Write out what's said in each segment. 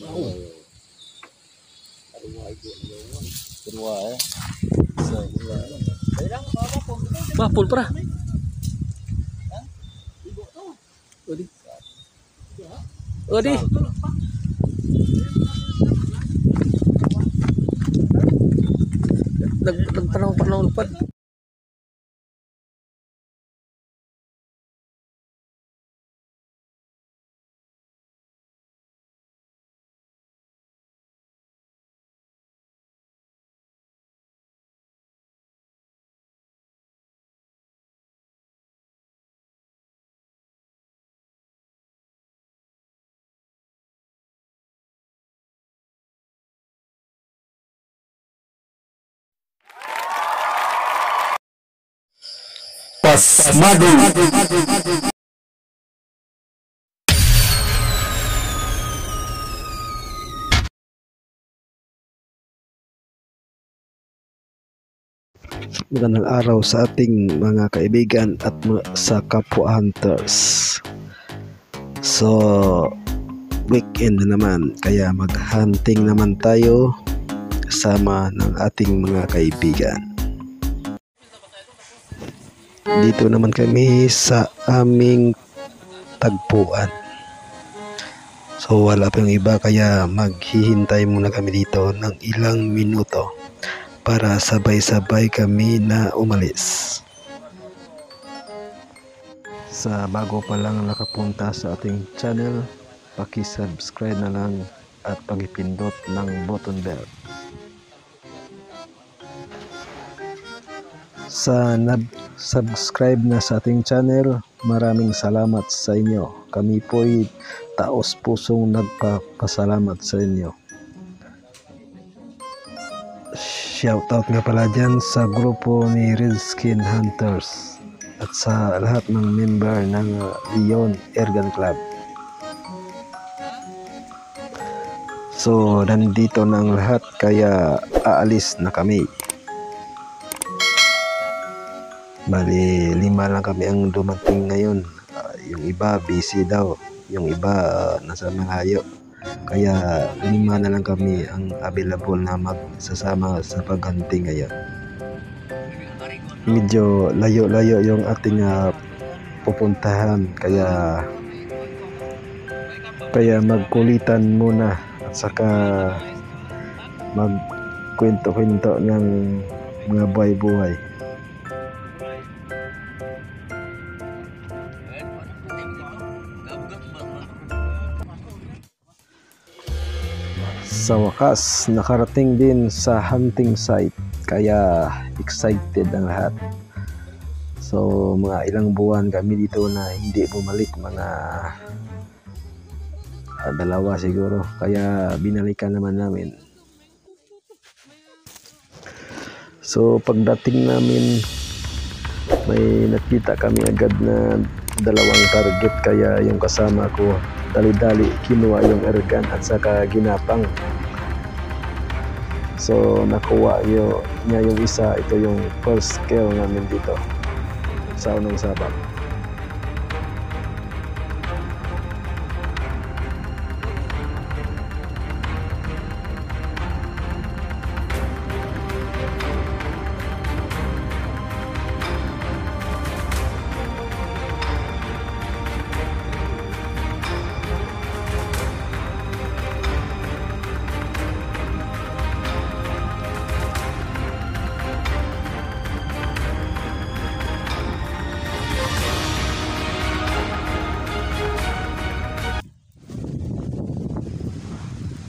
Oh. Kedua ya. Mapul pra. Odi. Odi. Nagpanong lupad. Pasmadu. Magandang araw sa ating mga kaibigan at sa kapwa hunters. So, weekend na naman, kaya mag-hunting naman tayo kasama ng ating mga kaibigan. Dito naman kami sa aming tagpuan. So, wala pa yung iba, kaya maghihintay muna kami dito ng ilang minuto para sabay-sabay kami na umalis. Sa bago pa lang nakapunta sa ating channel, paki-subscribe na lang at pag-ipindot ng button bell. Sa subscribe na sa ating channel, maraming salamat sa inyo. Kami po'y taos pusong nagpapasalamat sa inyo. Shoutout nga pala dyan sa grupo ni Redskin Hunters at sa lahat ng member ng Leon Ergan Club. So, nandito na ang lahat, kaya aalis na kami. Bali, 5 lang kami ang dumating ngayon. Yung iba busy daw, yung iba nasa malayo. Kaya 5 na lang kami ang available na magsasama sa paghanting ngayon. Medyo layo-layo yung ating pupuntahan, kaya magkulitan muna at saka magkwento-kwento ng mga buhay-buhay. Sa wakas, nakarating din sa hunting site, kaya excited ang lahat. So, mga ilang buwan kami dito na hindi bumalik, mga 2 siguro, kaya binalikan naman namin. So, pagdating namin, may nakita kami agad na 2 target, kaya yung kasama ko dali-dali kinuha yung ergan at saka ginapang. So, nakuha niya yung isa. Ito yung first kill namin dito sa unang sabak.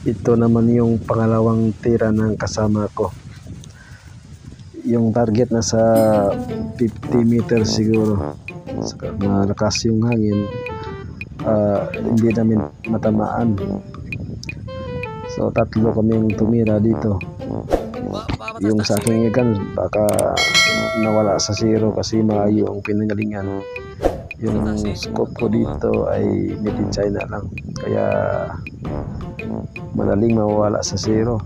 Ito naman yung pangalawang tira ng kasama ko. Yung target nasa 50 meters siguro. Malakas yung hangin. Hindi namin matamaan. So 3 kaming tumira dito. Yung sa aking ikan baka nawala sa zero kasi malayo ang pinanggalingan. Yung scope ko dito ay made in China lang, kaya madaling mawawala sa zero.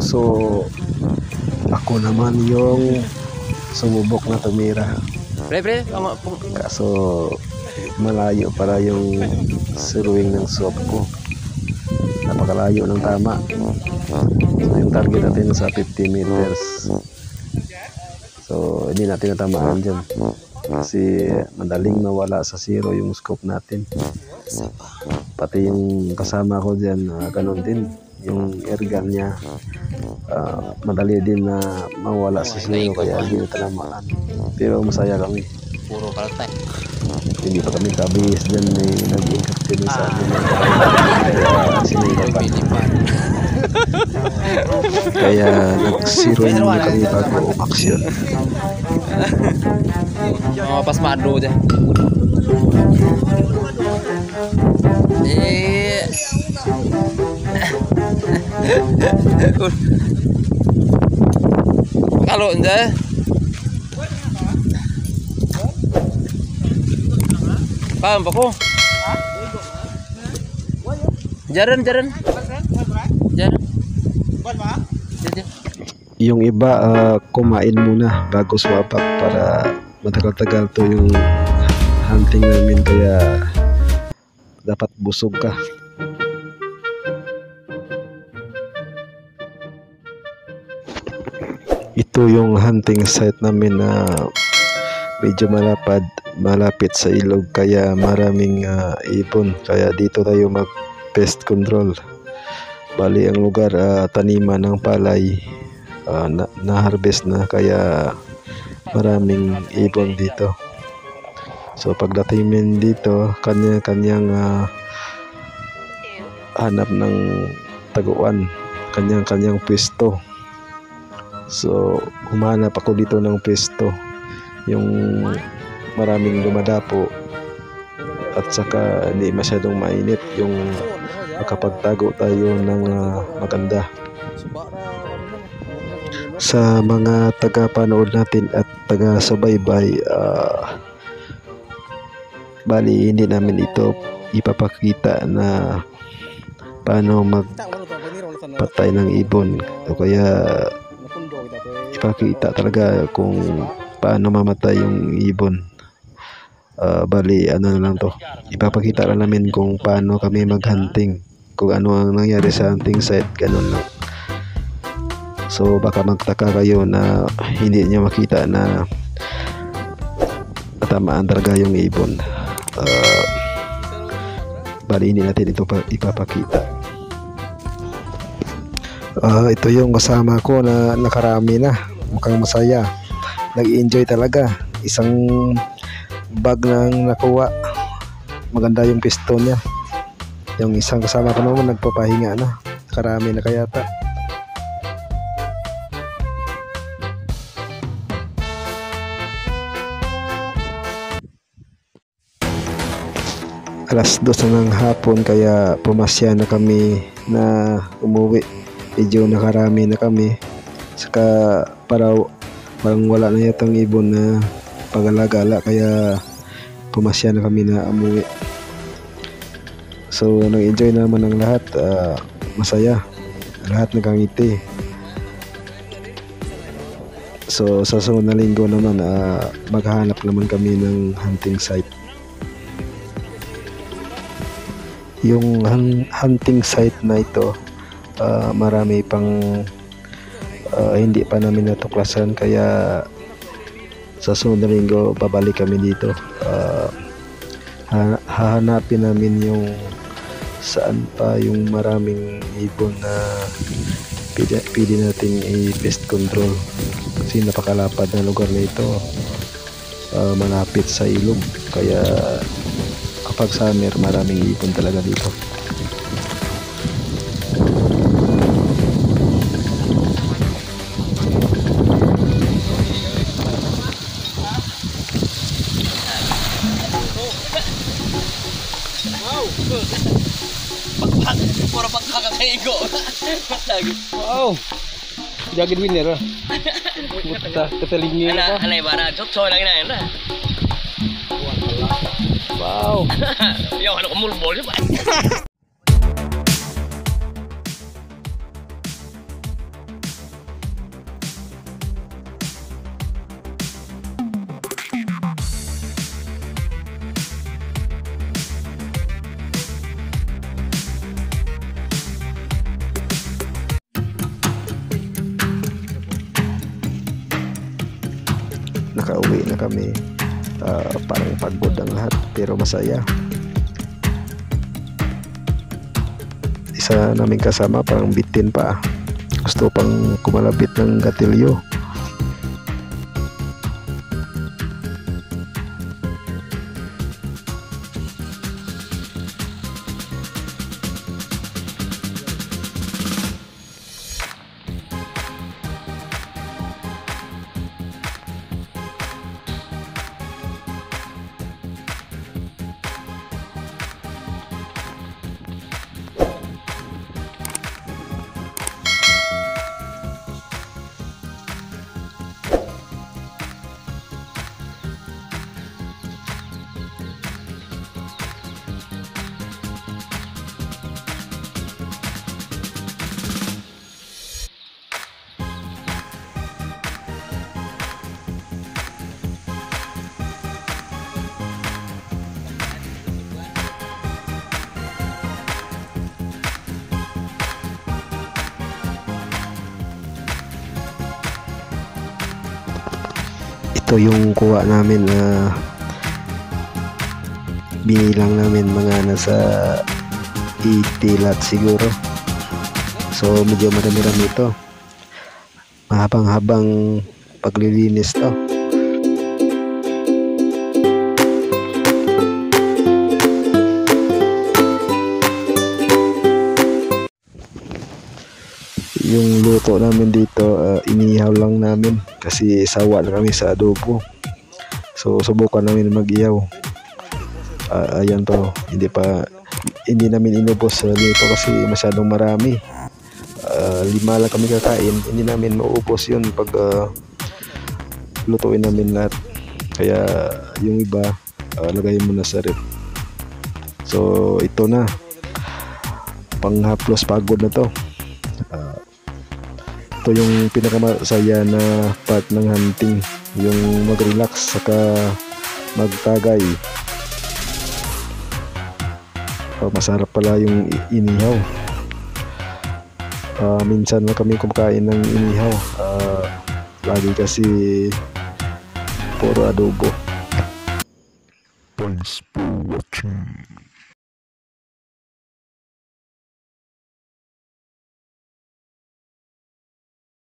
So ako naman yung sumubok na tumira. Pre, tama po. Kaso malayo para yung siruing ng swap ko. Napakalayo ng tama. So yung target natin sa 50 meters. So hindi natin natamaan dyan. Kasi madaling mawala sa zero yung scope natin. Pati yung kasama ko dyan, ganun din. Yung airgun niya, madali din na mawala sa zero kaya hindi na tinamaan. Pero masaya kami. Puro kaltay. Hindi pa kami kabihis dyan, nag-iingat kami sa amin. Kaya sinira pa. Kaya nag-zero muna kami bago umaksyon. Mga pasmado dyan. Kalau enggak paham pa ko? Jaran. Jaran. Yung iba kumain muna bago swapak para matagal-tagal to yung hunting namin, kaya dapat busog ka. Ito yung hunting site namin na medyo malapit sa ilog, kaya maraming ibon, kaya dito tayo mag pest control. Bali ang lugar taniman ng palay, na-harvest na, kaya maraming ibon dito. So pagdating min dito, kanya-kanyang hanap ng taguan, kanyang-kanyang pwesto. So humanap ako dito ng pwesto yung maraming dumadapo at saka hindi masyadong mainit, yung makapagtago tayo ng maganda. Sa mga taga-panood natin at taga-subaybay, bali hindi namin ito ipapakita na paano magpatay ng ibon, o kaya ipakita talaga kung paano mamatay yung ibon. Bali ano na lang to, ipapakita lang namin kung paano kami maghunting, kung ano ang nangyari sa hunting site, ganun lang. So baka magtaka kayo na hindi niyo makita na tamaan talaga yung ibon. Bali hindi natin ito ipapakita. Ito yung kasama ko na nakarami na, mukhang masaya, nag-enjoy talaga. Isang bag nang nakuha, maganda yung piston niya. Yung isang kasama ko naman nagpapahinga na, karami na kayata. Alas 2 na ng hapon, kaya pumasya na kami na umuwi. Medyo nakarami na kami, saka parang wala na yatang ibon na pag-alagala, kaya pumasya na kami na umuwi. So nag-enjoy naman ang lahat, masaya, lahat nagkangiti. So sa susunod na linggo naman, maghahanap naman kami ng hunting site. Yung hunting site na ito, marami pang hindi pa namin natuklasan, kaya sa susunod na linggo babalik kami dito. Hahanapin namin yung saan pa yung maraming ibon na pwede nating i-pest control, kasi napakalapad na lugar na ito, malapit sa ilog, kaya kapag summer maraming ibon talaga dito. Puro pagkakaigo. Wow, jagid winner. Buta katalingi Ana bara chotsoy lagi na yan. Wow. Yo, ano ko mulbol siya. nakauwi na kami. Parang pagod ang lahat pero masaya. Isa naming kasama parang bitin pa, gusto pang kumalapit ng gatilyo. Ito yung kuha namin na binilang namin, mga nasa 80 lot siguro. So medyo marami-rami ito. Mahabang-habang paglilinis to. Yung luto namin dito, inihaw lang namin kasi sawa na kami sa adobo. So subukan namin mag-ihaw. Ayan to, hindi namin inubos dito kasi masyadong marami. 5 lang kami kakain, hindi namin maubos yun pag lutuin namin lahat. Kaya yung iba lagay mo na sa ref. So ito na, panghaplos pagod na to. Ito yung pinakamasaya na part ng hunting, yung mag-relax saka magtagay. Masarap pala yung inihaw. Minsan na kami kumakain ng inihaw, lagi kasi puro adobo. Thanks for watching.